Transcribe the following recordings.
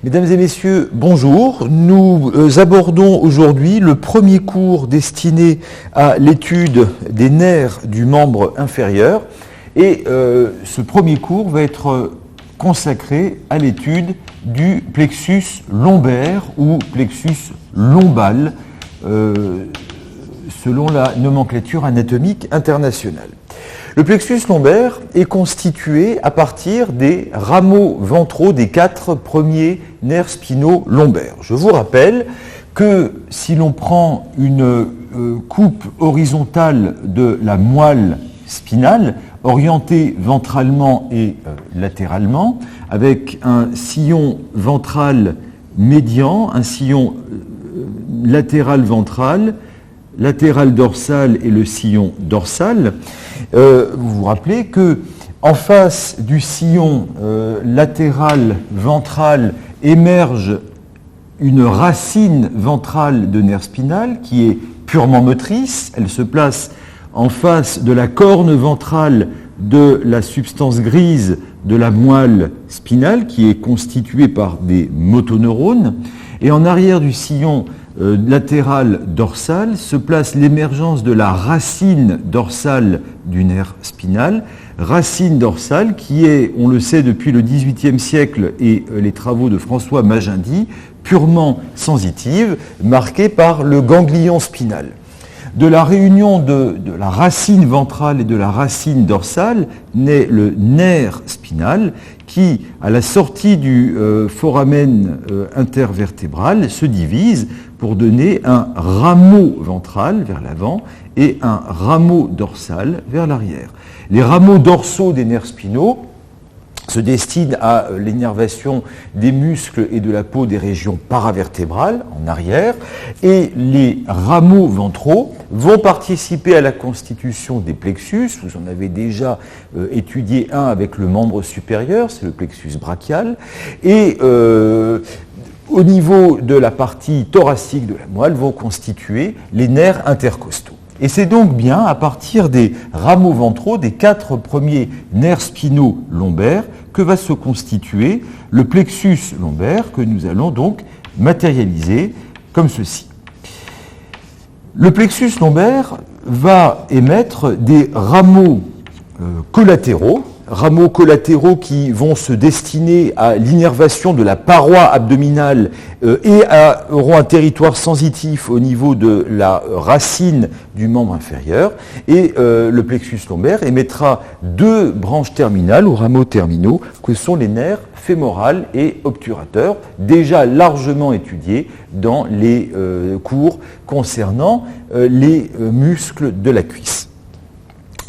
Mesdames et messieurs, bonjour. Nous abordons aujourd'hui le premier cours destiné à l'étude des nerfs du membre inférieur. Et ce premier cours va être consacré à l'étude du plexus lombaire ou plexus lombal, selon la nomenclature anatomique internationale. Le plexus lombaire est constitué à partir des rameaux ventraux des 4 premiers nerfs spinaux lombaires. Je vous rappelle que si l'on prend une coupe horizontale de la moelle spinale, orientée ventralement et latéralement, avec un sillon ventral médian, un sillon latéral ventral, latéral dorsal et le sillon dorsal. Vous vous rappelez que en face du sillon latéral ventral émerge une racine ventrale de nerf spinal qui est purement motrice. Elle se place en face de la corne ventrale de la substance grise de la moelle spinale qui est constituée par des motoneurones. Et en arrière du sillon latéral dorsal se place l'émergence de la racine dorsale du nerf spinal, racine dorsale qui est, on le sait depuis le XVIIIe siècle et les travaux de François Magendie, purement sensitive, marquée par le ganglion spinal. De la réunion de la racine ventrale et de la racine dorsale naît le nerf spinal qui, à la sortie du foramen intervertébral, se divise pour donner un rameau ventral vers l'avant et un rameau dorsal vers l'arrière. Les rameaux dorsaux des nerfs spinaux se destinent à l'innervation des muscles et de la peau des régions paravertébrales en arrière, et les rameaux ventraux vont participer à la constitution des plexus. Vous en avez déjà étudié un avec le membre supérieur, c'est le plexus brachial, et au niveau de la partie thoracique de la moelle vont constituer les nerfs intercostaux. Et c'est donc bien à partir des rameaux ventraux, des 4 premiers nerfs spinaux lombaires, que va se constituer le plexus lombaire que nous allons donc matérialiser comme ceci. Le plexus lombaire va émettre des rameaux collatéraux qui vont se destiner à l'innervation de la paroi abdominale et auront un territoire sensitif au niveau de la racine du membre inférieur. Et le plexus lombaire émettra 2 branches terminales ou rameaux terminaux que sont les nerfs fémoral et obturateur, déjà largement étudiés dans les cours concernant les muscles de la cuisse.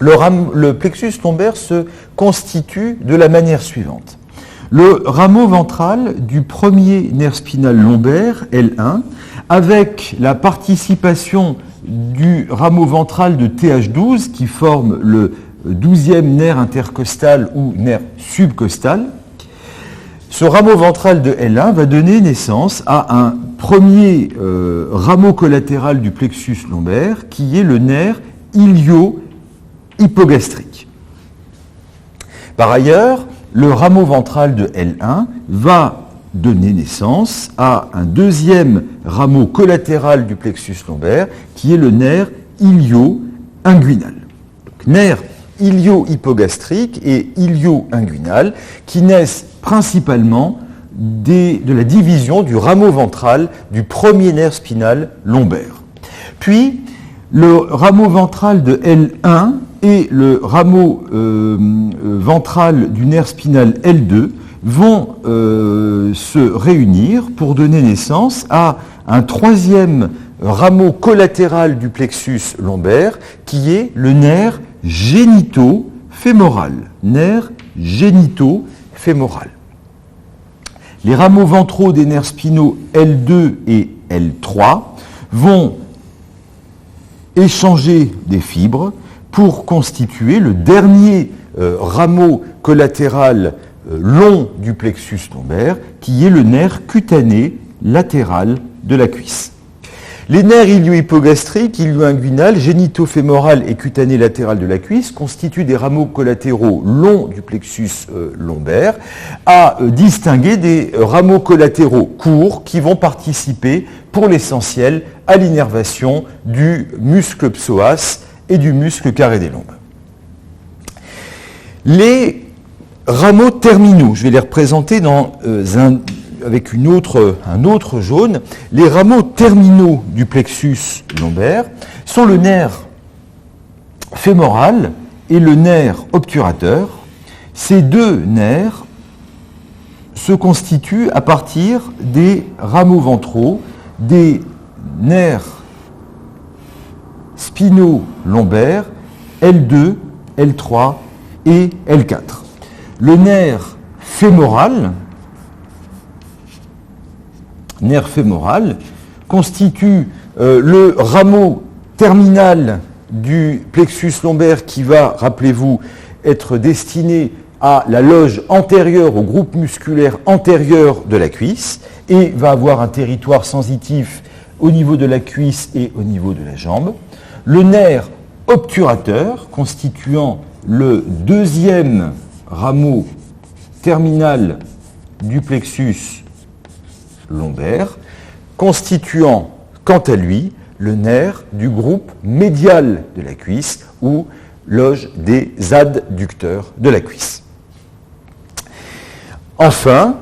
Le plexus lombaire se constitue de la manière suivante. Le rameau ventral du premier nerf spinal lombaire, L1, avec la participation du rameau ventral de TH12 qui forme le 12e nerf intercostal ou nerf subcostal. Ce rameau ventral de L1 va donner naissance à un premier rameau collatéral du plexus lombaire qui est le nerf ilio-hypogastrique. Par ailleurs, le rameau ventral de L1 va donner naissance à un deuxième rameau collatéral du plexus lombaire qui est le nerf ilio-inguinal. Donc, nerf ilio-hypogastrique et ilio-inguinal qui naissent principalement de la division du rameau ventral du premier nerf spinal lombaire. Puis, le rameau ventral de L1 et le rameau ventral du nerf spinal L2 vont se réunir pour donner naissance à un troisième rameau collatéral du plexus lombaire qui est le nerf génito-fémoral. Nerf génito-fémoral. Les rameaux ventraux des nerfs spinaux L2 et L3 vont échanger des fibres pour constituer le dernier rameau collatéral long du plexus lombaire, qui est le nerf cutané latéral de la cuisse. Les nerfs ilio-hypogastriques, ilio-inguinal, génito-fémoral et cutané latéral de la cuisse constituent des rameaux collatéraux longs du plexus lombaire, à distinguer des rameaux collatéraux courts qui vont participer pour l'essentiel à l'innervation du muscle psoas et du muscle carré des lombes. Les rameaux terminaux, je vais les représenter avec un autre jaune. Les rameaux terminaux du plexus lombaire sont le nerf fémoral et le nerf obturateur. Ces deux nerfs se constituent à partir des rameaux ventraux des nerfs spino-lombaires L2, L3 et L4. Le nerf fémoral constitue le rameau terminal du plexus lombaire qui va, rappelez-vous, être destiné à la loge antérieure, au groupe musculaire antérieur de la cuisse, et va avoir un territoire sensitif au niveau de la cuisse et au niveau de la jambe. Le nerf obturateur, constituant le deuxième rameau terminal du plexus lombaire, constituant quant à lui le nerf du groupe médial de la cuisse ou loge des adducteurs de la cuisse. Enfin,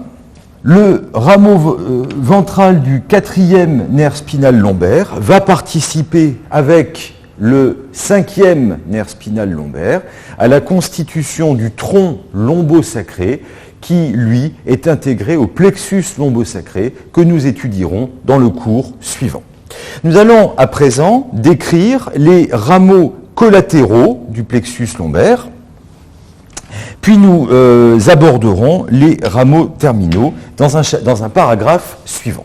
le rameau ventral du quatrième nerf spinal lombaire va participer avec le cinquième nerf spinal lombaire à la constitution du tronc lombosacré qui, lui, est intégré au plexus lombosacré que nous étudierons dans le cours suivant. Nous allons à présent décrire les rameaux collatéraux du plexus lombaire, puis nous aborderons les rameaux terminaux dans un paragraphe suivant.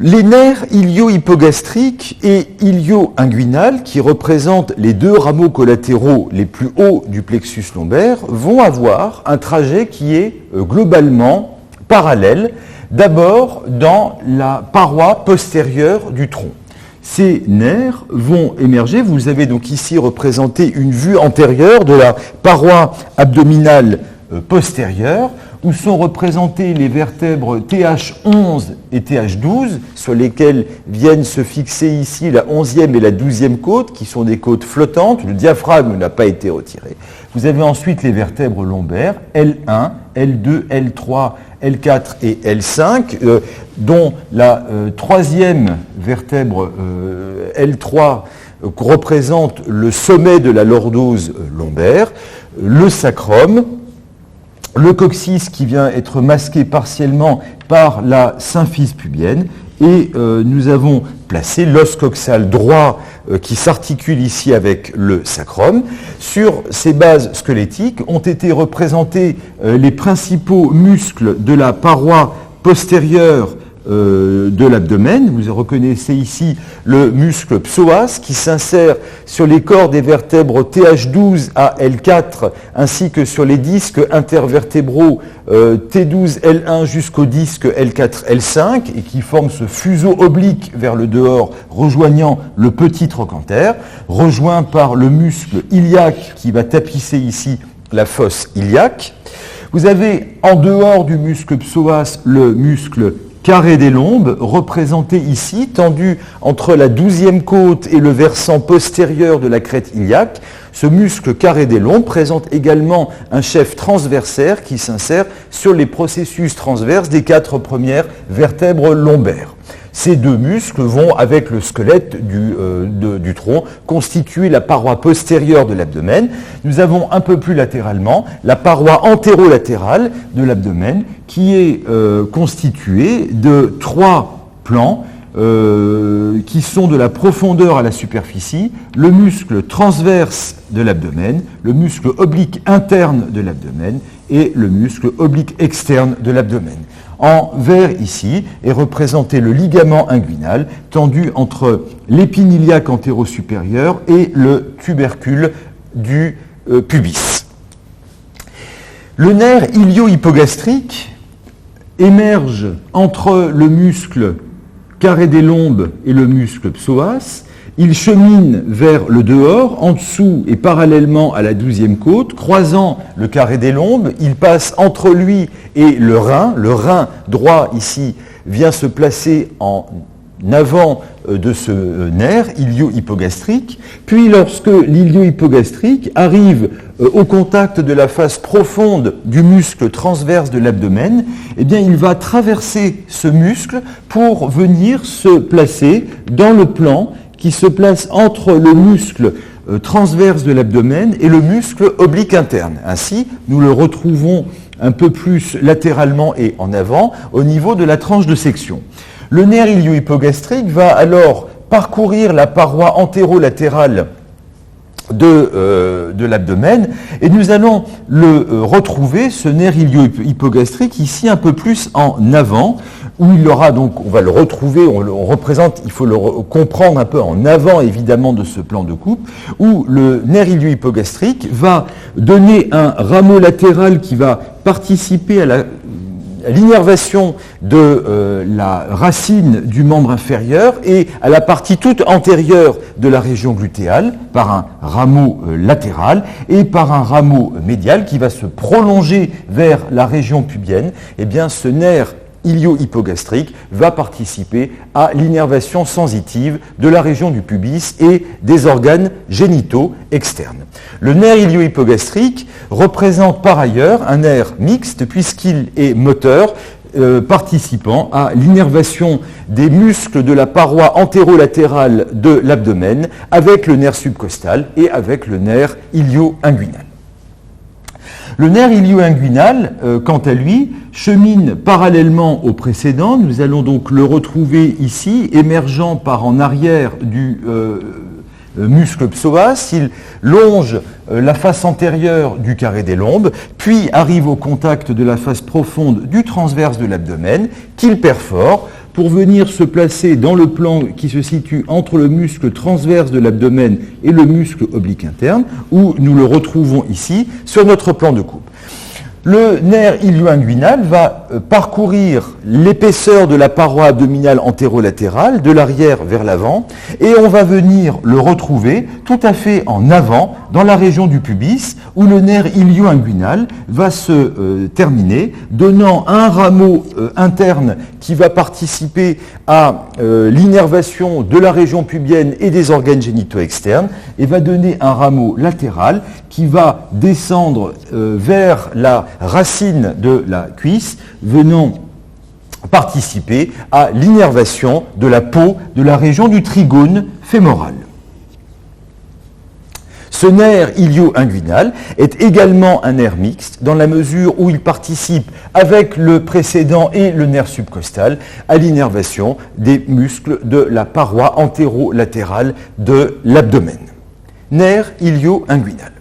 Les nerfs ilio-hypogastriques et ilio-inguinal, qui représentent les deux rameaux collatéraux les plus hauts du plexus lombaire, vont avoir un trajet qui est globalement parallèle, d'abord dans la paroi postérieure du tronc. Ces nerfs vont émerger, vous avez donc ici représenté une vue antérieure de la paroi abdominale postérieure, où sont représentées les vertèbres TH11 et TH12, sur lesquelles viennent se fixer ici la 11e et la 12e côte, qui sont des côtes flottantes, le diaphragme n'a pas été retiré. Vous avez ensuite les vertèbres lombaires, L1, L2, L3, L4 et L5, dont la troisième vertèbre L3 représente le sommet de la lordose lombaire, le sacrum, le coccyx qui vient être masqué partiellement par la symphyse pubienne, et nous avons placé l'os coxal droit qui s'articule ici avec le sacrum. Sur ces bases squelettiques ont été représentés les principaux muscles de la paroi postérieure de l'abdomen. Vous reconnaissez ici le muscle psoas qui s'insère sur les corps des vertèbres TH12 à L4 ainsi que sur les disques intervertébraux T12 L1 jusqu'au disque L4 L5 et qui forme ce fuseau oblique vers le dehors rejoignant le petit trochanter, rejoint par le muscle iliaque qui va tapisser ici la fosse iliaque. Vous avez en dehors du muscle psoas le muscle carré des lombes, représenté ici, tendu entre la 12e côte et le versant postérieur de la crête iliaque. Ce muscle carré des lombes présente également un chef transversaire qui s'insère sur les processus transverses des 4 premières vertèbres lombaires. Ces deux muscles vont, avec le squelette du tronc, constituer la paroi postérieure de l'abdomen. Nous avons un peu plus latéralement la paroi antérolatérale de l'abdomen qui est constituée de 3 plans qui sont de la profondeur à la superficie, le muscle transverse de l'abdomen, le muscle oblique interne de l'abdomen et le muscle oblique externe de l'abdomen. En vert ici est représenté le ligament inguinal tendu entre l'épine iliaque antéro-supérieure et le tubercule du pubis. Le nerf ilio-hypogastrique émerge entre le muscle carré des lombes et le muscle psoas. Il chemine vers le dehors, en dessous et parallèlement à la 12e côte, croisant le carré des lombes. Il passe entre lui et le rein. Le rein droit, ici, vient se placer en avant de ce nerf ilio-hypogastrique. Puis, lorsque l'ilio-hypogastrique arrive au contact de la face profonde du muscle transverse de l'abdomen, eh bien, il va traverser ce muscle pour venir se placer dans le plan qui se place entre le muscle transverse de l'abdomen et le muscle oblique interne. Ainsi, nous le retrouvons un peu plus latéralement et en avant au niveau de la tranche de section. Le nerf ilio-hypogastrique va alors parcourir la paroi antérolatérale de l'abdomen et nous allons le retrouver, ce nerf ilio-hypogastrique, ici un peu plus en avant, où il aura donc, on va le retrouver, on représente, il faut le comprendre un peu en avant évidemment de ce plan de coupe, où le nerf ilio-hypogastrique va donner un rameau latéral qui va participer à l'innervation de la racine du membre inférieur et à la partie toute antérieure de la région glutéale par un rameau latéral et par un rameau médial qui va se prolonger vers la région pubienne. Eh bien, ce nerf ilio-hypogastrique va participer à l'innervation sensitive de la région du pubis et des organes génitaux externes. Le nerf ilio-hypogastrique représente par ailleurs un nerf mixte puisqu'il est moteur participant à l'innervation des muscles de la paroi antérolatérale de l'abdomen avec le nerf subcostal et avec le nerf ilio-inguinal. Le nerf ilio-inguinal, quant à lui, chemine parallèlement au précédent. Nous allons donc le retrouver ici, émergeant par en arrière du muscle psoas. Il longe la face antérieure du carré des lombes, puis arrive au contact de la face profonde du transverse de l'abdomen, qu'il perfore pour venir se placer dans le plan qui se situe entre le muscle transverse de l'abdomen et le muscle oblique interne, où nous le retrouvons ici sur notre plan de coupe. Le nerf ilio-inguinal va parcourir l'épaisseur de la paroi abdominale antérolatérale, de l'arrière vers l'avant, et on va venir le retrouver tout à fait en avant, dans la région du pubis, où le nerf ilio-inguinal va se terminer, donnant un rameau interne qui va participer à l'innervation de la région pubienne et des organes génitaux externes, et va donner un rameau latéral qui va descendre vers la racine de la cuisse, venant participer à l'innervation de la peau de la région du trigone fémoral. Ce nerf ilio-inguinal est également un nerf mixte dans la mesure où il participe avec le précédent et le nerf subcostal à l'innervation des muscles de la paroi antérolatérale de l'abdomen. Nerf ilio-inguinal.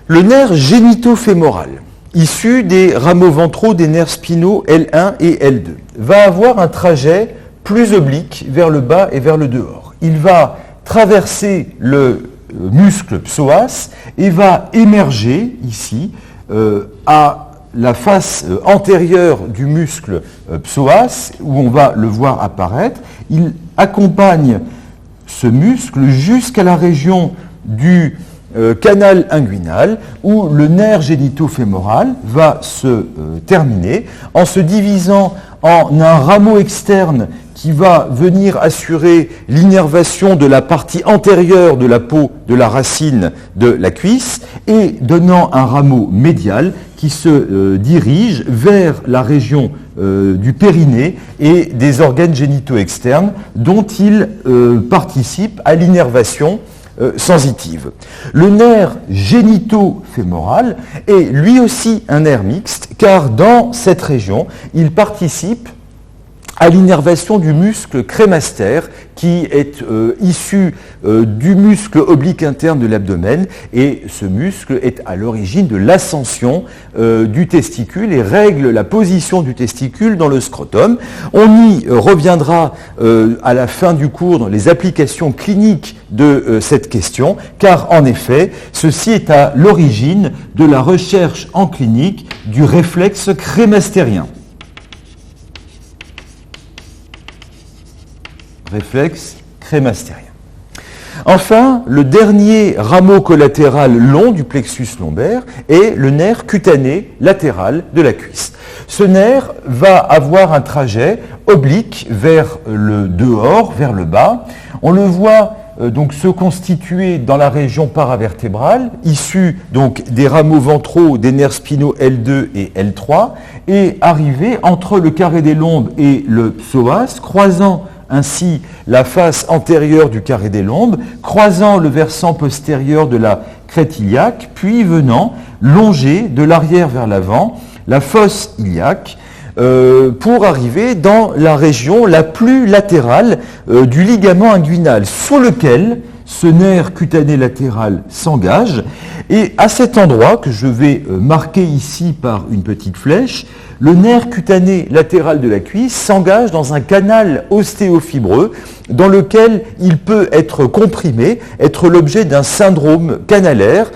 Le nerf génitofémoral, issu des rameaux ventraux des nerfs spinaux L1 et L2, va avoir un trajet plus oblique vers le bas et vers le dehors. Il va traverser le muscle psoas et va émerger ici à la face antérieure du muscle psoas, où on va le voir apparaître. Il accompagne ce muscle jusqu'à la région du canal inguinal, où le nerf génitofémoral va se terminer en se divisant en un rameau externe qui va venir assurer l'innervation de la partie antérieure de la peau de la racine de la cuisse et donnant un rameau médial qui se dirige vers la région du périnée et des organes génitaux externes dont il participe à l'innervation sensitive. Le nerf génitofémoral est lui aussi un nerf mixte car dans cette région, il participe à l'innervation du muscle crémaster qui est issu du muscle oblique interne de l'abdomen, et ce muscle est à l'origine de l'ascension du testicule et règle la position du testicule dans le scrotum. On y reviendra à la fin du cours dans les applications cliniques de cette question, car en effet, ceci est à l'origine de la recherche en clinique du réflexe crémastérien. réflexe crémastérien. Enfin, le dernier rameau collatéral long du plexus lombaire est le nerf cutané latéral de la cuisse. Ce nerf va avoir un trajet oblique vers le dehors, vers le bas. On le voit donc se constituer dans la région paravertébrale, issu donc des rameaux ventraux des nerfs spinaux L2 et L3, et arriver entre le carré des lombes et le psoas, croisant ainsi la face antérieure du carré des lombes, croisant le versant postérieur de la crête iliaque, puis venant longer de l'arrière vers l'avant la fosse iliaque, pour arriver dans la région la plus latérale du ligament inguinal, sous lequel ce nerf cutané latéral s'engage. Et à cet endroit, que je vais marquer ici par une petite flèche, le nerf cutané latéral de la cuisse s'engage dans un canal ostéofibreux dans lequel il peut être comprimé, être l'objet d'un syndrome canalaire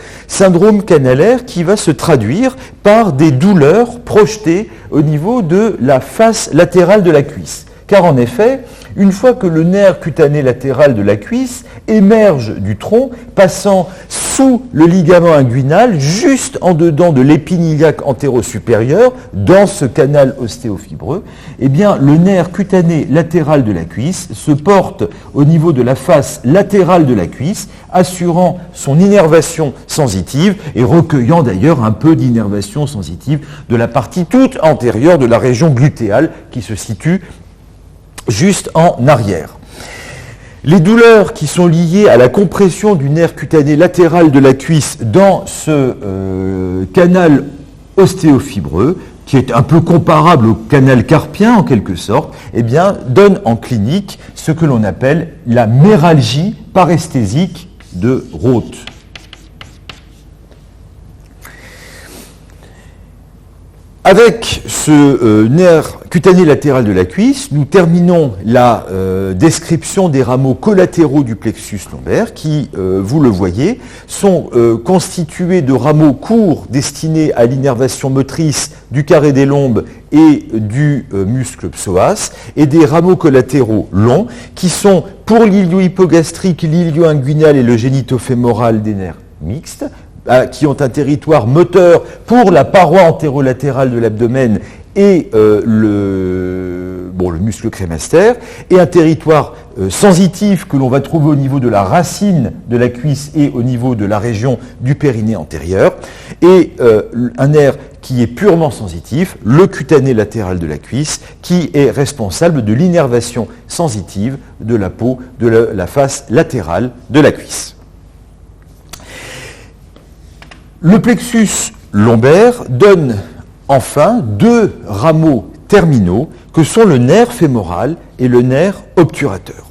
qui va se traduire par des douleurs projetées au niveau de la face latérale de la cuisse. Car en effet, une fois que le nerf cutané latéral de la cuisse émerge du tronc, passant sous le ligament inguinal, juste en dedans de l'épine iliaque antéro-supérieure, dans ce canal ostéofibreux, eh bien, le nerf cutané latéral de la cuisse se porte au niveau de la face latérale de la cuisse, assurant son innervation sensitive et recueillant d'ailleurs un peu d'innervation sensitive de la partie toute antérieure de la région glutéale qui se situe juste en arrière. Les douleurs qui sont liées à la compression du nerf cutané latéral de la cuisse dans ce canal ostéofibreux, qui est un peu comparable au canal carpien en quelque sorte, eh bien, donne en clinique ce que l'on appelle la méralgie paresthésique de Roth. Avec ce nerf cutané latéral de la cuisse, nous terminons la description des rameaux collatéraux du plexus lombaire qui, vous le voyez, sont constitués de rameaux courts destinés à l'innervation motrice du carré des lombes et du muscle psoas, et des rameaux collatéraux longs qui sont, pour l'ilio-hypogastrique, l'ilio-inguinal et le génitofémoral, des nerfs mixtes, qui ont un territoire moteur pour la paroi antérolatérale de l'abdomen et le muscle crémastère, et un territoire sensitif que l'on va trouver au niveau de la racine de la cuisse et au niveau de la région du périnée antérieur, et un nerf qui est purement sensitif, le cutané latéral de la cuisse, qui est responsable de l'innervation sensitive de la peau de la face latérale de la cuisse. Le plexus lombaire donne enfin deux rameaux terminaux que sont le nerf fémoral et le nerf obturateur.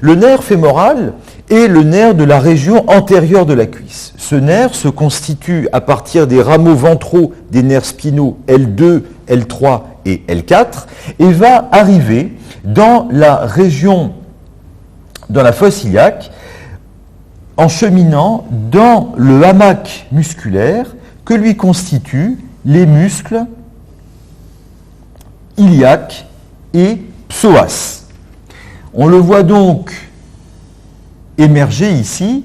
Le nerf fémoral est le nerf de la région antérieure de la cuisse. Ce nerf se constitue à partir des rameaux ventraux des nerfs spinaux L2, L3 et L4 et va arriver dans la région, dans la fosse iliaque, en cheminant dans le hamac musculaire que lui constituent les muscles iliaque et psoas. On le voit donc émerger ici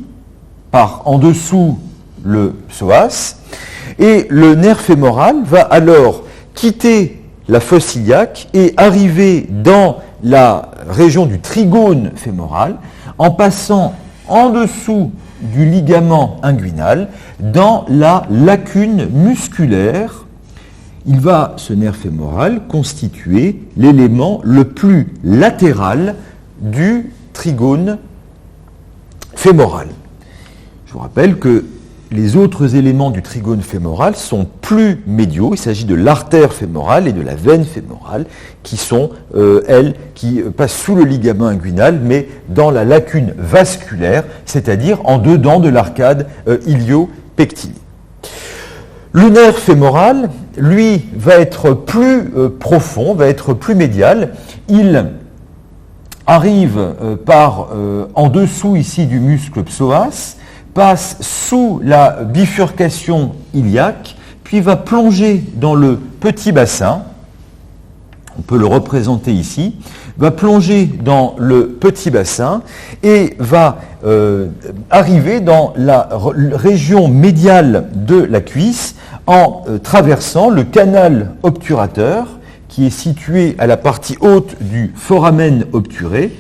par en dessous le psoas, et le nerf fémoral va alors quitter la fosse iliaque et arriver dans la région du trigone fémoral en passant en dessous du ligament inguinal, dans la lacune musculaire. Il va, ce nerf fémoral, constituer l'élément le plus latéral du trigone fémoral. Je vous rappelle que les autres éléments du trigone fémoral sont plus médiaux. Il s'agit de l'artère fémorale et de la veine fémorale qui sont, elles, qui passent sous le ligament inguinal, mais dans la lacune vasculaire, c'est-à-dire en dedans de l'arcade ilio-pectilie. Le nerf fémoral, lui, va être plus profond, va être plus médial. Il arrive en dessous ici du muscle psoas, passe sous la bifurcation iliaque, puis va plonger dans le petit bassin. on peut le représenter ici, va plonger dans le petit bassin et va arriver dans la région médiale de la cuisse en traversant le canal obturateur qui est situé à la partie haute du foramen obturé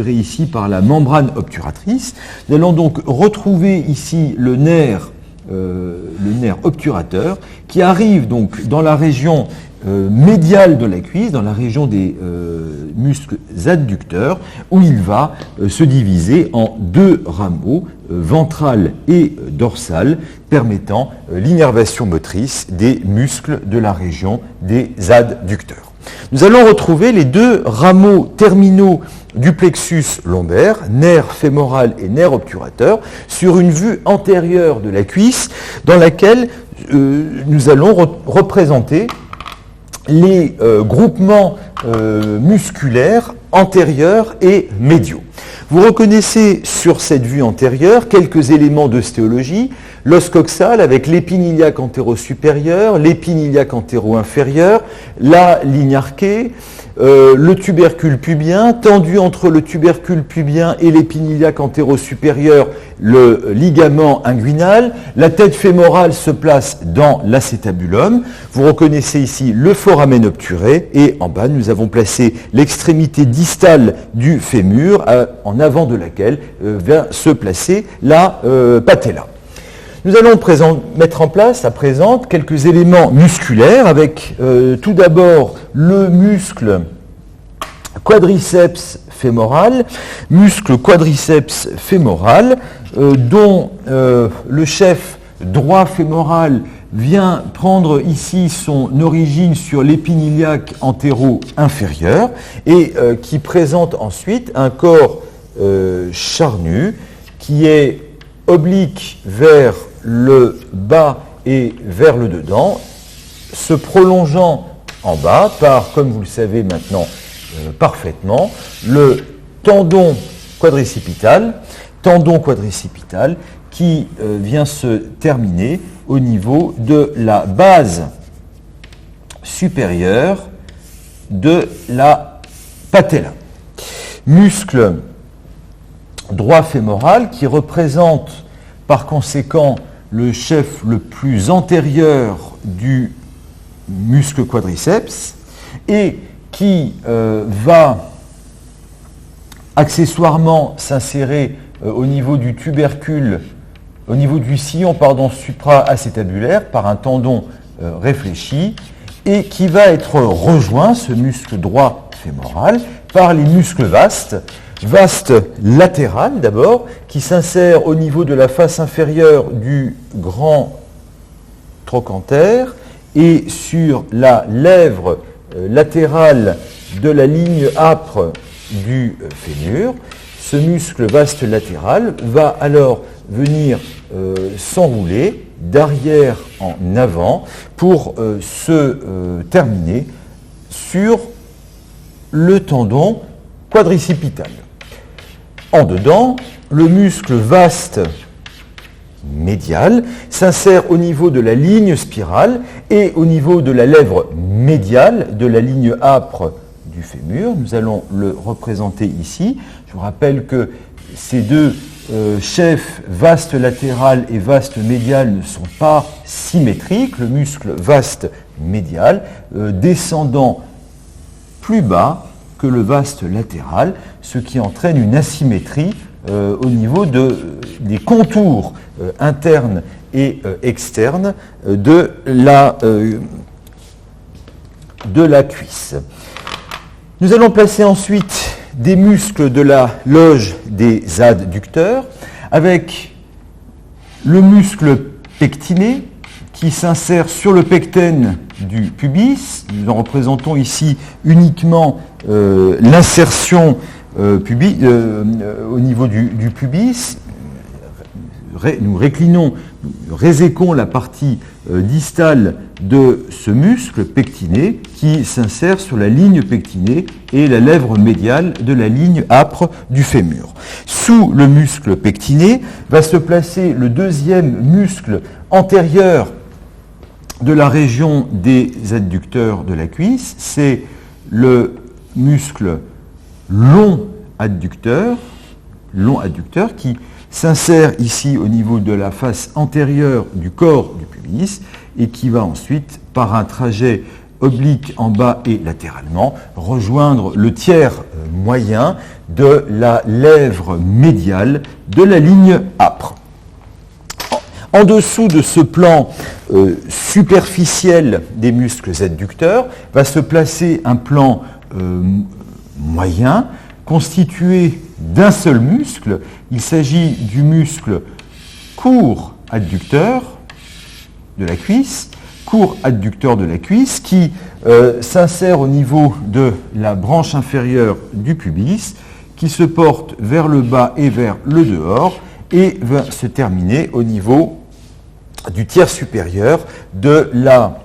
ici par la membrane obturatrice. Nous allons donc retrouver ici le nerf obturateur qui arrive donc dans la région médiale de la cuisse, dans la région des muscles adducteurs, où il va se diviser en deux rameaux, ventral et dorsal, permettant l'innervation motrice des muscles de la région des adducteurs. Nous allons retrouver les deux rameaux terminaux du plexus lombaire, nerf fémoral et nerf obturateur, sur une vue antérieure de la cuisse dans laquelle nous allons représenter les groupements musculaires antérieurs et médiaux. Vous reconnaissez sur cette vue antérieure quelques éléments d'ostéologie, l'os coxal avec l'épine iliaque antéro-supérieure, l'épine iliaque antéro-inférieure, la ligne arquée, le tubercule pubien, tendu entre le tubercule pubien et l'épine iliaque antéro-supérieure, le ligament inguinal. La tête fémorale se place dans l'acétabulum. Vous reconnaissez ici le foramen obturé et en bas, nous avons placé l'extrémité distale du fémur en avant de laquelle vient se placer la patella. Nous allons mettre en place à présent quelques éléments musculaires avec tout d'abord le muscle quadriceps fémoral, dont le chef droit fémoral vient prendre ici son origine sur l'épine iliaque antéro-inférieure et qui présente ensuite un corps charnu qui est oblique vers le bas et vers le dedans, se prolongeant en bas par, comme vous le savez maintenant parfaitement, le tendon quadricipital qui vient se terminer au niveau de la base supérieure de la patella. Muscle droit fémoral qui représente par conséquent le chef le plus antérieur du muscle quadriceps et qui va accessoirement s'insérer au niveau du tubercule, au niveau du sillon supra-acétabulaire par un tendon réfléchi et qui va être rejoint, ce muscle droit fémoral, par les muscles vastes latéral d'abord, qui s'insère au niveau de la face inférieure du grand trochanter et sur la lèvre latérale de la ligne âpre du fémur. Ce muscle vaste latéral va alors venir s'enrouler d'arrière en avant pour se terminer sur le tendon quadricipital. En dedans, le muscle vaste médial s'insère au niveau de la ligne spirale et au niveau de la lèvre médiale de la ligne âpre du fémur. Nous allons le représenter ici. Je vous rappelle que ces deux chefs vaste latéral et vaste médial ne sont pas symétriques. Le muscle vaste médial descendant plus bas que le vaste latéral, ce qui entraîne une asymétrie au niveau des contours internes et externes de la cuisse. Nous allons placer ensuite des muscles de la loge des adducteurs avec le muscle pectiné qui s'insère sur le pecten du pubis. Nous en représentons ici uniquement l'insertion au niveau du pubis. Nous réséquons la partie distale de ce muscle pectiné qui s'insère sur la ligne pectinée et la lèvre médiale de la ligne âpre du fémur. Sous le muscle pectiné va se placer le deuxième muscle antérieur de la région des adducteurs de la cuisse, c'est le muscle long adducteur qui s'insère ici au niveau de la face antérieure du corps du pubis et qui va ensuite, par un trajet oblique en bas et latéralement, rejoindre le tiers moyen de la lèvre médiale de la ligne âpre. En dessous de ce plan superficiel des muscles adducteurs va se placer un plan moyen constitué d'un seul muscle. Il s'agit du muscle court adducteur de la cuisse, qui s'insère au niveau de la branche inférieure du pubis, qui se porte vers le bas et vers le dehors et va se terminer au niveau du tiers supérieur de la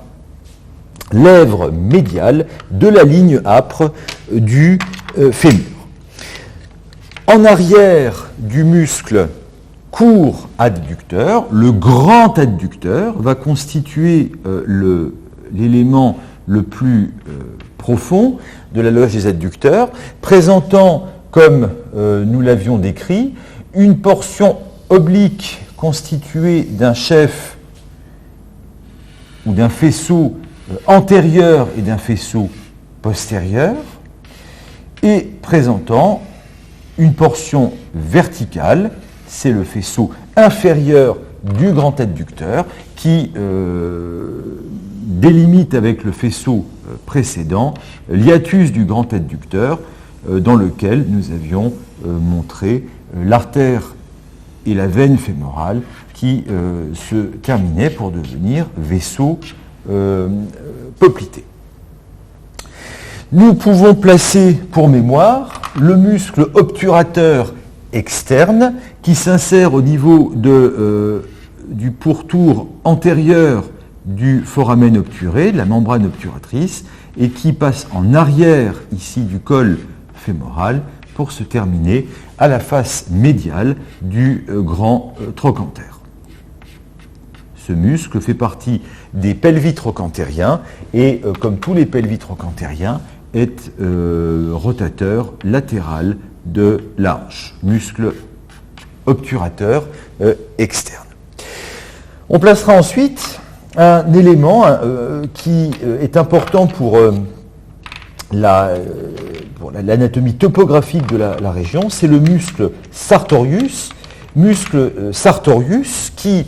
lèvre médiale de la ligne âpre du fémur. En arrière du muscle court adducteur, le grand adducteur va constituer l'élément le plus profond de la loge des adducteurs, présentant, comme nous l'avions décrit, une portion oblique constituée d'un chef ou d'un faisceau antérieur et d'un faisceau postérieur, et présentant une portion verticale, c'est le faisceau inférieur du grand adducteur qui délimite avec le faisceau précédent l'hiatus du grand adducteur dans lequel nous avions montré l'artère et la veine fémorale qui se terminaient pour devenir vaisseau poplité. Nous pouvons placer pour mémoire le muscle obturateur externe qui s'insère au niveau du pourtour antérieur du foramen obturé, de la membrane obturatrice, et qui passe en arrière ici du col fémoral pour se terminer à la face médiale du grand trochantère. Ce muscle fait partie des pelvis trochantériens et, comme tous les pelvis trochantériens, est rotateur latéral de la hanche, muscle obturateur externe. On placera ensuite un élément qui est important pour l'anatomie topographique de la région, c'est le muscle sartorius. Muscle sartorius qui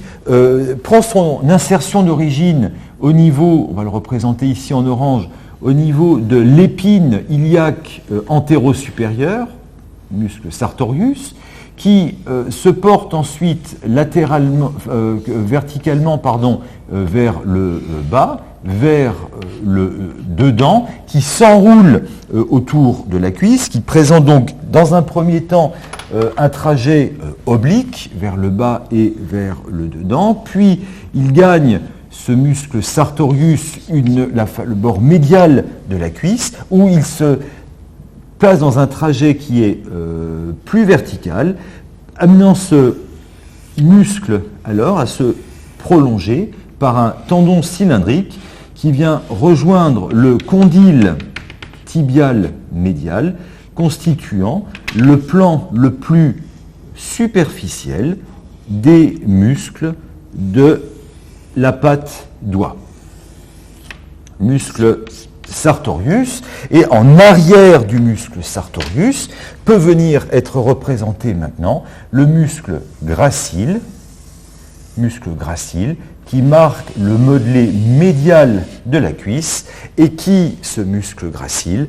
prend son insertion d'origine au niveau, on va le représenter ici en orange, au niveau de l'épine iliaque antéro-supérieure, muscle sartorius, qui se porte ensuite verticalement vers le bas, vers le dedans, qui s'enroule autour de la cuisse, qui présente donc dans un premier temps un trajet oblique vers le bas et vers le dedans, puis il gagne ce muscle sartorius le bord médial de la cuisse, où il se place dans un trajet qui est plus vertical, amenant ce muscle alors à se prolonger par un tendon cylindrique qui vient rejoindre le condyle tibial médial, constituant le plan le plus superficiel des muscles de la patte doigt. Muscle sartorius, et en arrière du muscle sartorius peut venir être représenté maintenant le muscle gracile qui marque le modelé médial de la cuisse et qui, ce muscle gracile,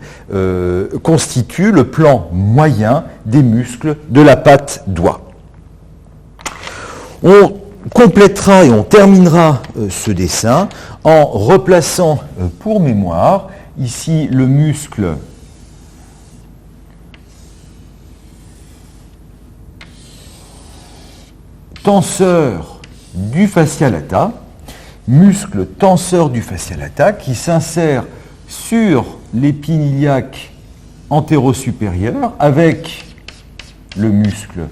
constitue le plan moyen des muscles de la patte doigt. On complétera et on terminera ce dessin en replaçant pour mémoire ici le muscle tenseur du fascia lata, qui s'insère sur l'épine iliaque antéro-supérieure avec le muscle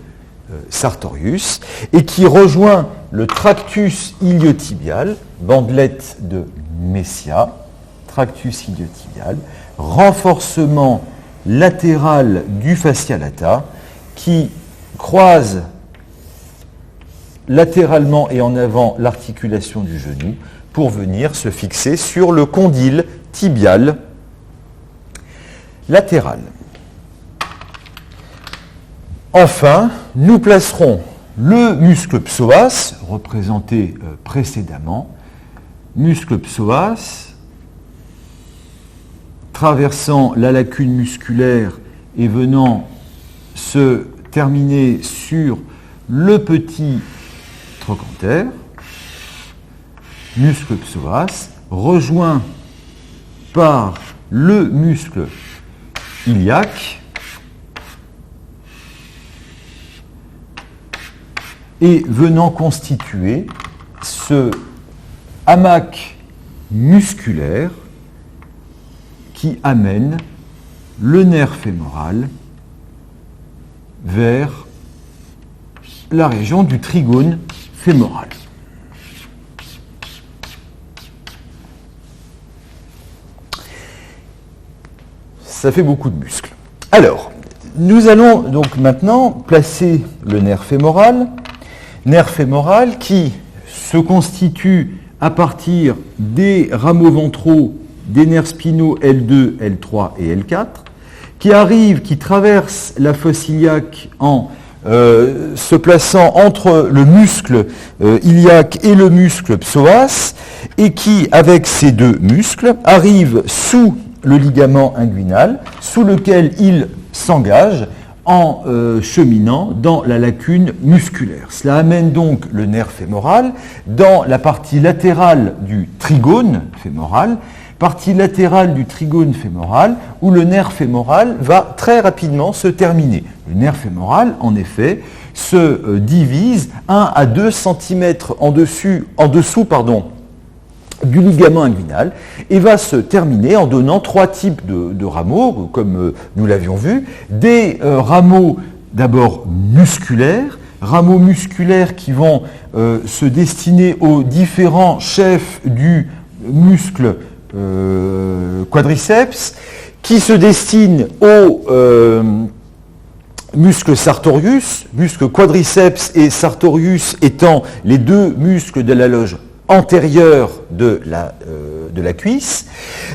sartorius, et qui rejoint le tractus iliotibial, bandelette de Messia, tractus iliotibial, renforcement latéral du fascia lata, qui croise latéralement et en avant l'articulation du genou pour venir se fixer sur le condyle tibial latéral. Enfin, nous placerons le muscle psoas, représenté précédemment, muscle psoas, traversant la lacune musculaire et venant se terminer sur le petit trochanter, muscle psoas, rejoint par le muscle iliaque et venant constituer ce hamac musculaire qui amène le nerf fémoral vers la région du trigone fémoral. Ça fait beaucoup de muscles. Alors, nous allons donc maintenant placer le nerf fémoral qui se constitue à partir des rameaux ventraux des nerfs spinaux L2, L3 et L4, qui traverse la fosse iliaque en se plaçant entre le muscle iliaque et le muscle psoas, et qui, avec ces deux muscles, arrive sous le ligament inguinal, sous lequel il s'engage en cheminant dans la lacune musculaire. Cela amène donc le nerf fémoral dans la partie latérale du trigone fémoral, où le nerf fémoral va très rapidement se terminer. Le nerf fémoral, en effet, se divise 1 à 2 cm en dessous du ligament inguinal et va se terminer en donnant 3 types de rameaux, comme nous l'avions vu. Des rameaux d'abord musculaires, qui vont se destiner aux différents chefs du muscle quadriceps, qui se destinent au muscle sartorius, muscle quadriceps et sartorius étant les deux muscles de la loge antérieure de la cuisse,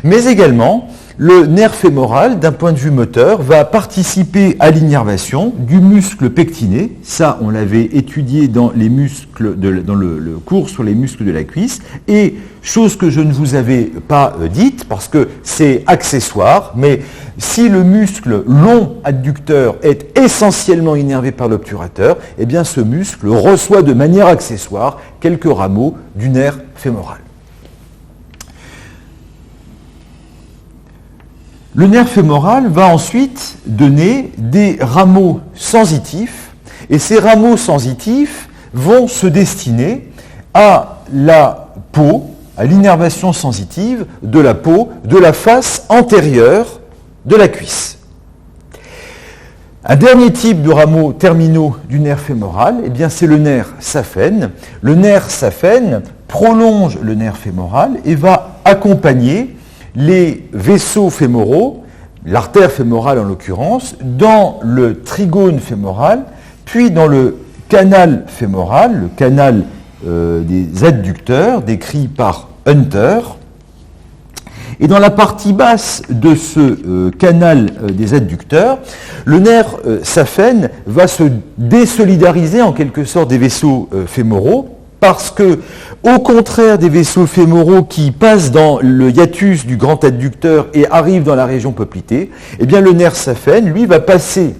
mais également le nerf fémoral, d'un point de vue moteur, va participer à l'innervation du muscle pectiné. Ça, on l'avait étudié dans le cours sur les muscles de la cuisse. Et chose que je ne vous avais pas dite, parce que c'est accessoire, mais si le muscle long adducteur est essentiellement innervé par l'obturateur, eh bien ce muscle reçoit de manière accessoire quelques rameaux du nerf fémoral. Le nerf fémoral va ensuite donner des rameaux sensitifs, et ces rameaux sensitifs vont se destiner à la peau, à l'innervation sensitive de la peau de la face antérieure de la cuisse. Un dernier type de rameaux terminaux du nerf fémoral, eh bien, c'est le nerf saphène. Le nerf saphène prolonge le nerf fémoral et va accompagner les vaisseaux fémoraux, l'artère fémorale en l'occurrence, dans le trigone fémoral, puis dans le canal fémoral, le canal des adducteurs, décrit par Hunter. Et dans la partie basse de ce canal des adducteurs, le nerf saphène va se désolidariser en quelque sorte des vaisseaux fémoraux, parce que, au contraire des vaisseaux fémoraux qui passent dans le hiatus du grand adducteur et arrivent dans la région poplitée, eh bien le nerf saphène, lui, va passer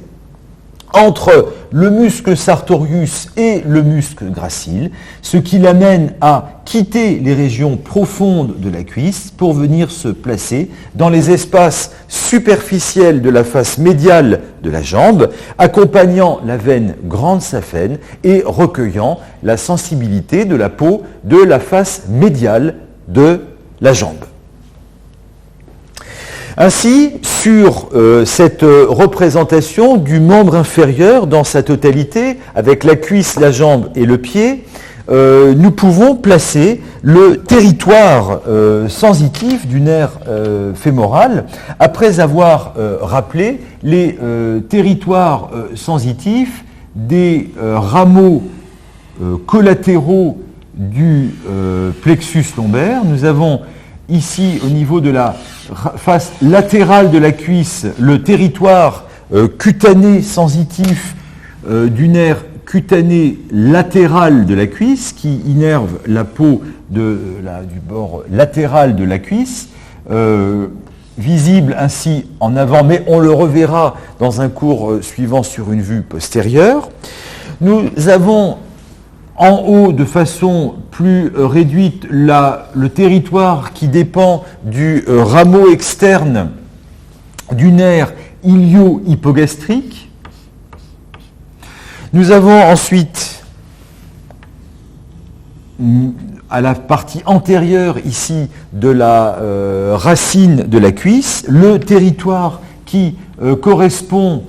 entre le muscle sartorius et le muscle gracile, ce qui l'amène à quitter les régions profondes de la cuisse pour venir se placer dans les espaces superficiels de la face médiale de la jambe, accompagnant la veine grande saphène et recueillant la sensibilité de la peau de la face médiale de la jambe. Ainsi, sur cette représentation du membre inférieur dans sa totalité, avec la cuisse, la jambe et le pied, nous pouvons placer le territoire sensitif du nerf fémoral après avoir rappelé les territoires sensitifs des rameaux collatéraux du plexus lombaire. Nous avons ici, au niveau de la face latérale de la cuisse, le territoire cutané sensitif du nerf cutané latéral de la cuisse qui innerve la peau du bord latéral de la cuisse, visible ainsi en avant, mais on le reverra dans un cours suivant sur une vue postérieure. Nous avons en haut, de façon plus réduite, le territoire qui dépend du rameau externe du nerf ilio-hypogastrique. Nous avons ensuite, à la partie antérieure ici de la racine de la cuisse, le territoire qui correspond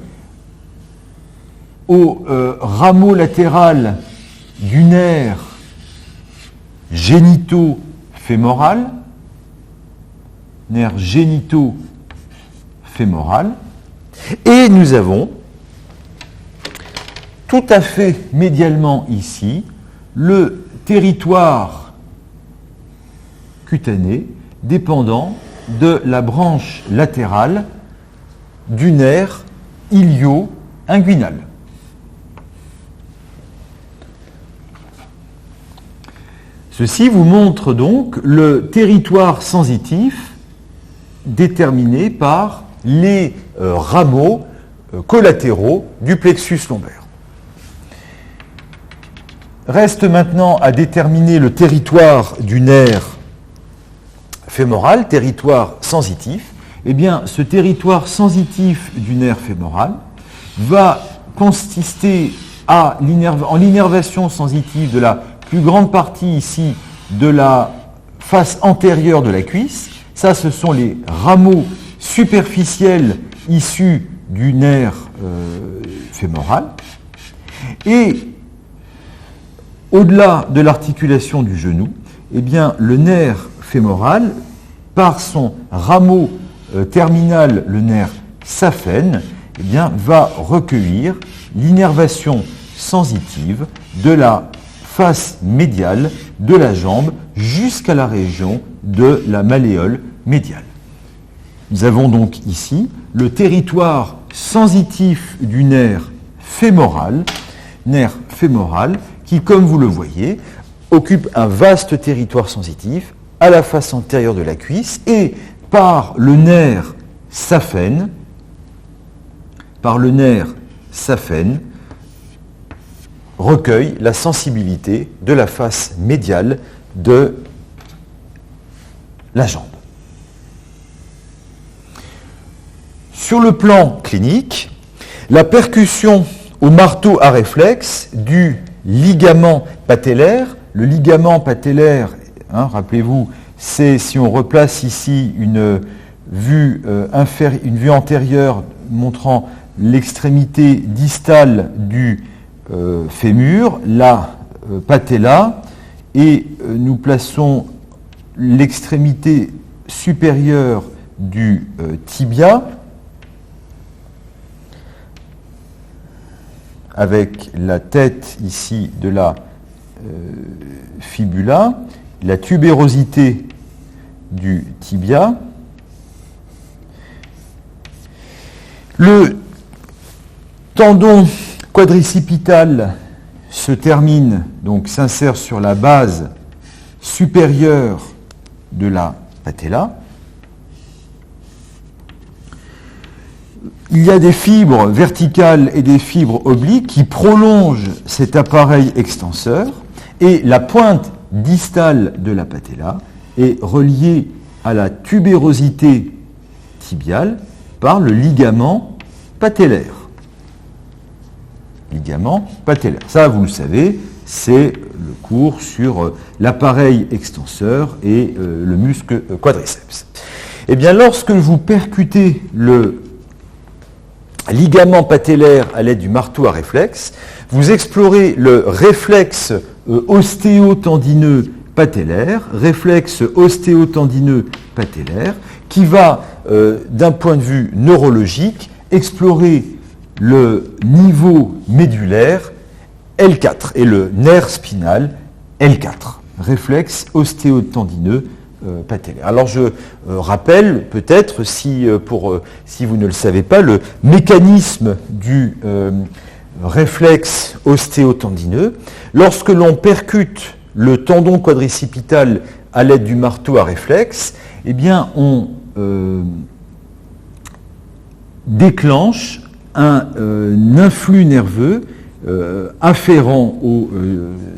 au rameau latéral du nerf génito-fémoral, et nous avons tout à fait médialement ici le territoire cutané dépendant de la branche latérale du nerf ilio-inguinal. Ceci vous montre donc le territoire sensitif déterminé par les rameaux collatéraux du plexus lombaire. Reste maintenant à déterminer le territoire du nerf fémoral, territoire sensitif. Eh bien, ce territoire sensitif du nerf fémoral va consister en l'innervation sensitive de la plus grande partie ici de la face antérieure de la cuisse. Ça, ce sont les rameaux superficiels issus du nerf fémoral. Et au-delà de l'articulation du genou, eh bien, le nerf fémoral, par son rameau terminal, le nerf saphène, eh bien, va recueillir l'innervation sensitive de la face médiale de la jambe jusqu'à la région de la malléole médiale. Nous avons donc ici le territoire sensitif du nerf fémoral qui, comme vous le voyez, occupe un vaste territoire sensitif à la face antérieure de la cuisse et par le nerf saphène, recueille la sensibilité de la face médiale de la jambe. Sur le plan clinique, la percussion au marteau à réflexe du ligament patellaire, le ligament patellaire, rappelez-vous, c'est, si on replace ici une vue antérieure montrant l'extrémité distale du fémur, la patella, et nous plaçons l'extrémité supérieure du tibia avec la tête ici de la fibula, la tubérosité du tibia. Le tendon quadricipital se termine, donc s'insère sur la base supérieure de la patella. Il y a des fibres verticales et des fibres obliques qui prolongent cet appareil extenseur et la pointe distale de la patella est reliée à la tubérosité tibiale par le ligament patellaire. Ça, vous le savez, c'est le cours sur l'appareil extenseur et le muscle quadriceps. Eh bien, lorsque vous percutez le ligament patellaire à l'aide du marteau à réflexe, vous explorez le réflexe ostéotendineux patellaire, réflexe ostéotendineux patellaire, qui va, d'un point de vue neurologique, explorer le niveau médulaire L4 et le nerf spinal L4, réflexe ostéotendineux patellaire. Alors je rappelle peut-être, si vous ne le savez pas, le mécanisme du réflexe ostéotendineux. Lorsque l'on percute le tendon quadricipital à l'aide du marteau à réflexe, eh bien on déclenche un influx nerveux afférent au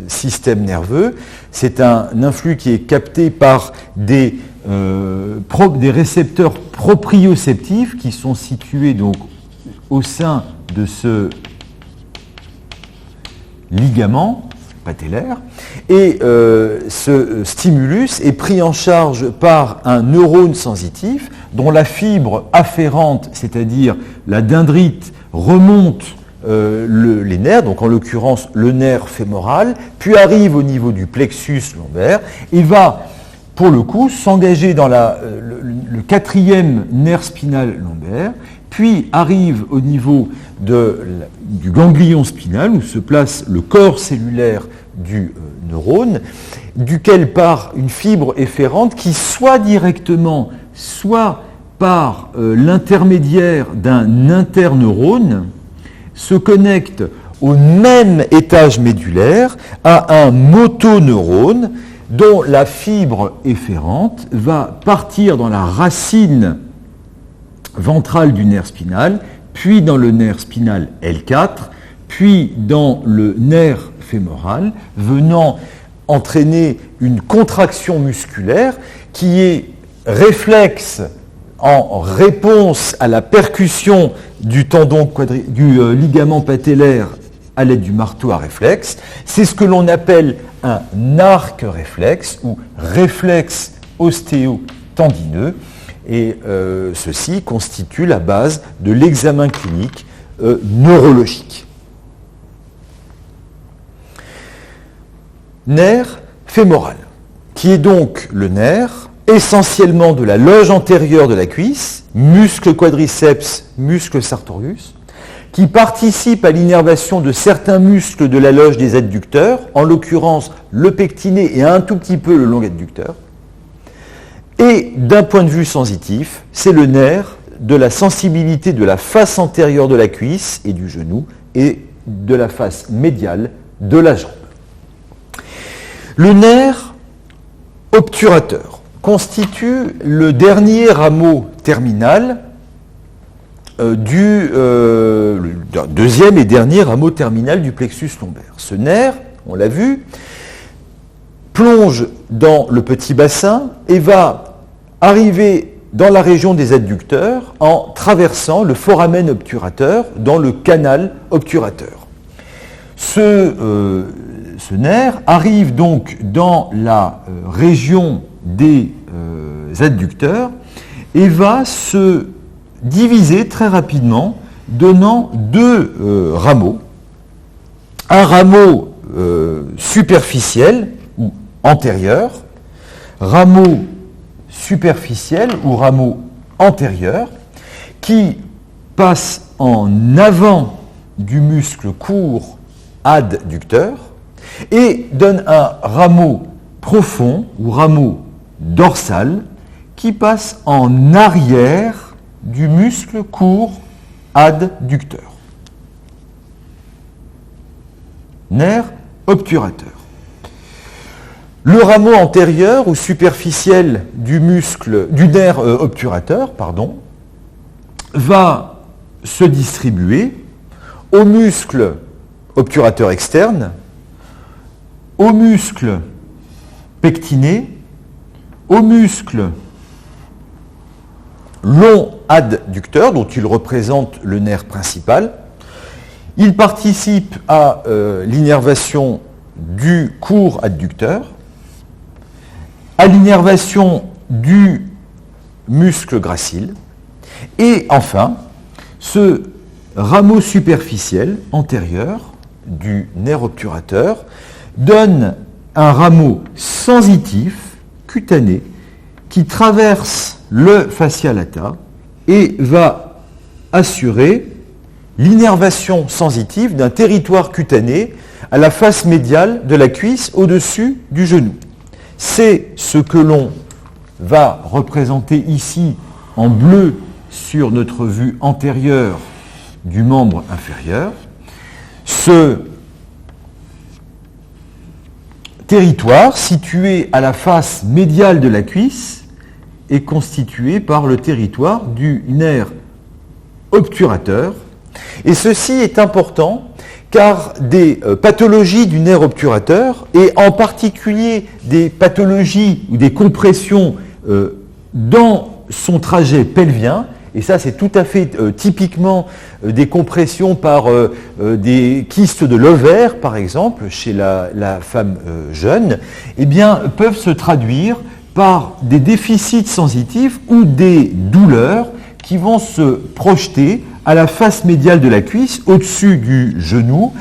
système nerveux. C'est un influx qui est capté par des récepteurs proprioceptifs qui sont situés donc au sein de ce ligament patellaire, et ce stimulus est pris en charge par un neurone sensitif dont la fibre afférente, c'est-à-dire la dendrite, remonte les nerfs, donc en l'occurrence le nerf fémoral, puis arrive au niveau du plexus lombaire et va, pour le coup, s'engager dans le quatrième nerf spinal lombaire, puis arrive au niveau du ganglion spinal où se place le corps cellulaire du neurone, duquel part une fibre efférente qui, soit directement, soit par l'intermédiaire d'un interneurone, se connecte au même étage médulaire à un motoneurone dont la fibre efférente va partir dans la racine ventrale du nerf spinal, puis dans le nerf spinal L4, puis dans le nerf fémoral, venant entraîner une contraction musculaire qui est réflexe en réponse à la percussion du ligament patellaire à l'aide du marteau à réflexe. C'est ce que l'on appelle un arc réflexe ou réflexe ostéotendineux, et ceci constitue la base de l'examen clinique neurologique. Nerf fémoral, qui est donc le nerf essentiellement de la loge antérieure de la cuisse, muscle quadriceps, muscle sartorius, qui participe à l'innervation de certains muscles de la loge des adducteurs, en l'occurrence le pectiné et un tout petit peu le long adducteur. Et d'un point de vue sensitif, c'est le nerf de la sensibilité de la face antérieure de la cuisse et du genou et de la face médiale de la jambe. Le nerf obturateur constitue le dernier rameau terminal deuxième et dernier rameau terminal du plexus lombaire. Ce nerf, on l'a vu, plonge dans le petit bassin et va arriver dans la région des adducteurs en traversant le foramen obturateur dans le canal obturateur. Ce nerf arrive donc dans la région des adducteurs et va se diviser très rapidement, donnant deux rameaux. Un rameau superficiel ou antérieur, rameau superficiel ou rameau antérieur, qui passe en avant du muscle court adducteur et donne un rameau profond ou rameau dorsal qui passe en arrière du muscle court adducteur. Nerf obturateur. Le rameau antérieur ou superficiel du nerf obturateur, va se distribuer au muscle obturateur externe, au muscle pectiné, au muscle long adducteur, dont il représente le nerf principal. Il participe à l'innervation du court adducteur, à l'innervation du muscle gracile. Et enfin, ce rameau superficiel antérieur du nerf obturateur donne un rameau sensitif, cutané, qui traverse le fascia lata et va assurer l'innervation sensitive d'un territoire cutané à la face médiale de la cuisse au-dessus du genou. C'est ce que l'on va représenter ici en bleu sur notre vue antérieure du membre inférieur. Ce territoire situé à la face médiale de la cuisse est constitué par le territoire du nerf obturateur. Et ceci est important car des pathologies du nerf obturateur, et en particulier des pathologies ou des compressions dans son trajet pelvien, et ça c'est tout à fait typiquement des compressions par des kystes de l'ovaire par exemple chez la femme jeune, eh bien peuvent se traduire par des déficits sensitifs ou des douleurs qui vont se projeter à la face médiale de la cuisse, au-dessus du genou,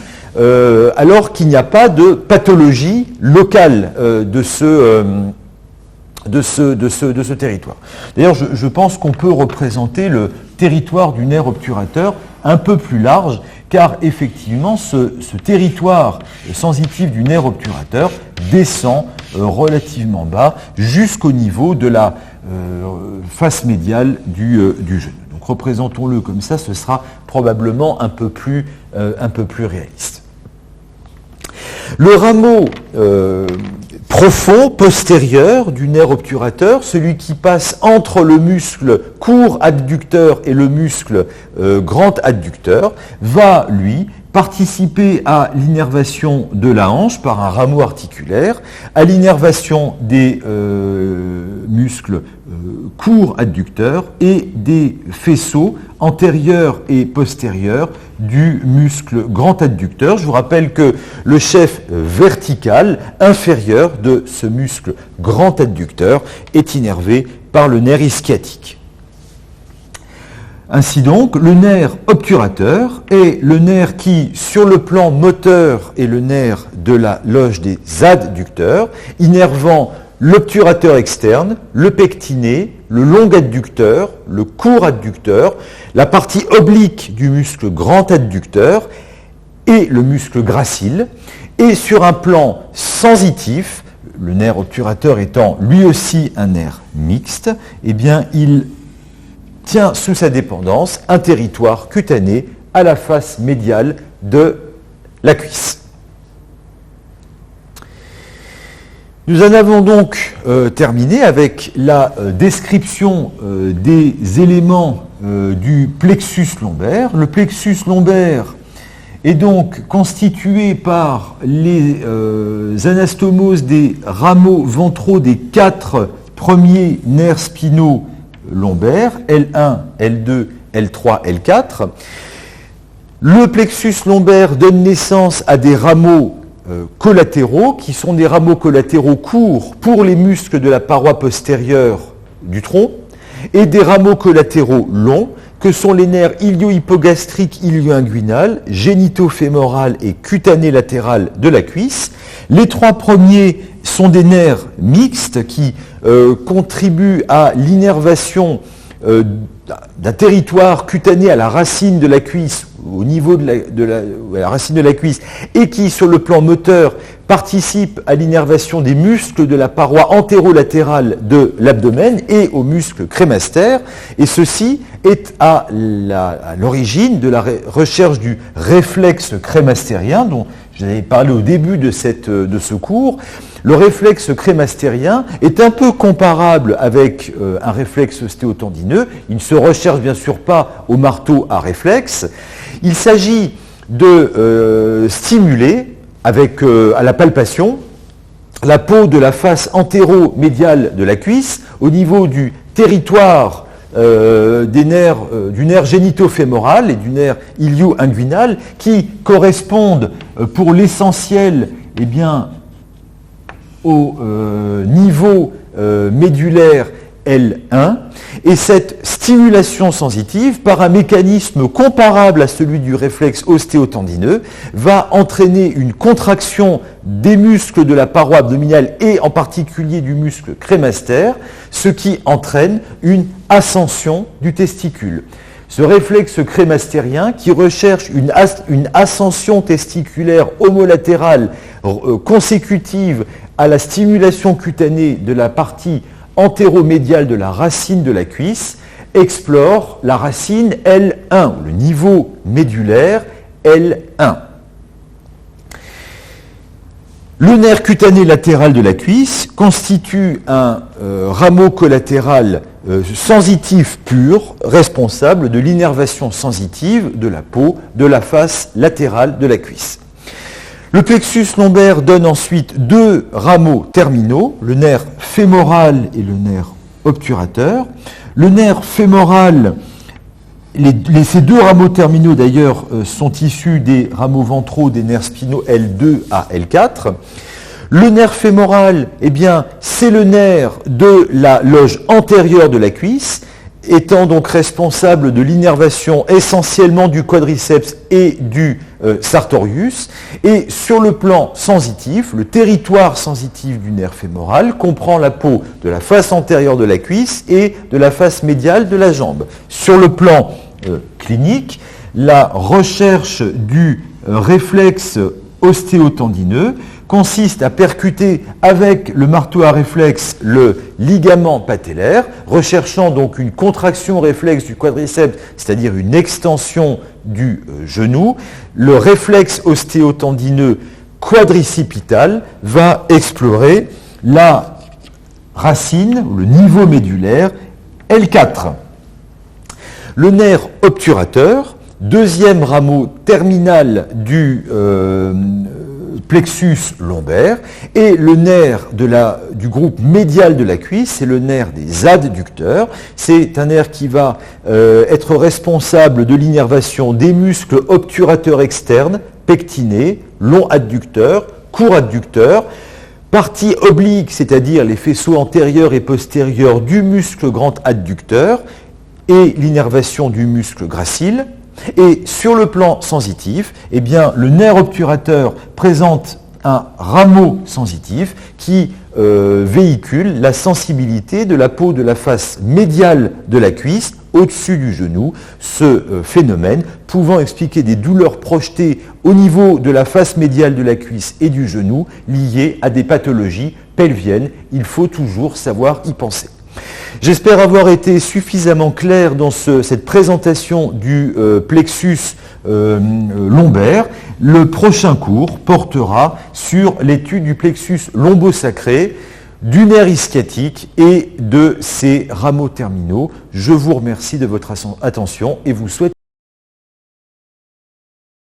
alors qu'il n'y a pas de pathologie locale de ce territoire. D'ailleurs, je pense qu'on peut représenter le territoire du nerf obturateur un peu plus large, car effectivement, ce territoire sensitif du nerf obturateur descend relativement bas jusqu'au niveau de la face médiale du genou. Donc représentons-le comme ça, ce sera probablement un peu plus réaliste. Le rameau profond, postérieur du nerf obturateur, celui qui passe entre le muscle court adducteur et le muscle grand adducteur, va, lui, participer à l'innervation de la hanche par un rameau articulaire, à l'innervation des muscles courts adducteurs et des faisceaux antérieurs et postérieurs du muscle grand adducteur. Je vous rappelle que le chef vertical inférieur de ce muscle grand adducteur est innervé par le nerf ischiatique. Ainsi donc, le nerf obturateur est le nerf qui, sur le plan moteur, est le nerf de la loge des adducteurs, innervant l'obturateur externe, le pectiné, le long adducteur, le court adducteur, la partie oblique du muscle grand adducteur et le muscle gracile. Et sur un plan sensitif, le nerf obturateur étant lui aussi un nerf mixte, eh bien il tient sous sa dépendance un territoire cutané à la face médiale de la cuisse. Nous en avons donc terminé avec la description des éléments du plexus lombaire. Le plexus lombaire est donc constitué par les anastomoses des rameaux ventraux des 4 premiers nerfs spinaux lombaires, L1, L2, L3, L4. Le plexus lombaire donne naissance à des rameaux collatéraux, qui sont des rameaux collatéraux courts pour les muscles de la paroi postérieure du tronc, et des rameaux collatéraux longs, que sont les nerfs ilio-hypogastrique, ilio-inguinal, génito-fémoral et cutané latéral de la cuisse. Les 3 premiers sont des nerfs mixtes qui contribuent à l'innervation d'un territoire cutané à la racine de la cuisse, au niveau de la racine de la cuisse, et qui, sur le plan moteur, participe à l'innervation des muscles de la paroi antérolatérale de l'abdomen et aux muscles crémastères, et ceci est à l'origine de la recherche du réflexe crémastérien, dont j'avais parlé au début de ce cours. Le réflexe crémastérien est un peu comparable avec un réflexe ostéotendineux. Il ne se recherche bien sûr pas au marteau à réflexe. Il s'agit de stimuler avec, à la palpation, la peau de la face antéro-médiale de la cuisse au niveau du territoire du nerf génito-fémoral et du nerf ilio-inguinal qui correspondent pour l'essentiel eh bien, au niveau médulaire L1, et cette stimulation sensitive, par un mécanisme comparable à celui du réflexe ostéotendineux, va entraîner une contraction des muscles de la paroi abdominale et en particulier du muscle crémaster, ce qui entraîne une ascension du testicule. Ce réflexe crémastérien qui recherche une ascension testiculaire homolatérale consécutive à la stimulation cutanée de la partie antéromédiale de la racine de la cuisse, explore la racine L1, le niveau médulaire L1. Le nerf cutané latéral de la cuisse constitue un rameau collatéral sensitif pur, responsable de l'innervation sensitive de la peau de la face latérale de la cuisse. Le plexus lombaire donne ensuite deux rameaux terminaux, le nerf fémoral et le nerf obturateur. Le nerf fémoral, ces deux rameaux terminaux d'ailleurs sont issus des rameaux ventraux des nerfs spinaux L2 à L4. Le nerf fémoral, eh bien, c'est le nerf de la loge antérieure de la cuisse, étant donc responsable de l'innervation essentiellement du quadriceps et du sartorius. Et sur le plan sensitif, le territoire sensitif du nerf fémoral comprend la peau de la face antérieure de la cuisse et de la face médiale de la jambe. Sur le plan clinique, la recherche du réflexe ostéotendineux consiste à percuter avec le marteau à réflexe le ligament patellaire, recherchant donc une contraction réflexe du quadriceps, c'est-à-dire une extension du genou. Le réflexe ostéotendineux quadricipital va explorer la racine, le niveau médulaire L4. Le nerf obturateur, deuxième rameau terminal du plexus lombaire, et le nerf du groupe médial de la cuisse, c'est le nerf des adducteurs. C'est un nerf qui va être responsable de l'innervation des muscles obturateurs externes, pectinés, long adducteur, court adducteur, partie oblique, c'est-à-dire les faisceaux antérieurs et postérieurs du muscle grand adducteur, et l'innervation du muscle gracile. Et sur le plan sensitif, eh bien, le nerf obturateur présente un rameau sensitif qui véhicule la sensibilité de la peau de la face médiale de la cuisse au-dessus du genou, ce phénomène pouvant expliquer des douleurs projetées au niveau de la face médiale de la cuisse et du genou liées à des pathologies pelviennes. Il faut toujours savoir y penser. J'espère avoir été suffisamment clair dans cette présentation du plexus lombaire. Le prochain cours portera sur l'étude du plexus lombosacré, du nerf ischiatique et de ses rameaux terminaux. Je vous remercie de votre attention et vous souhaite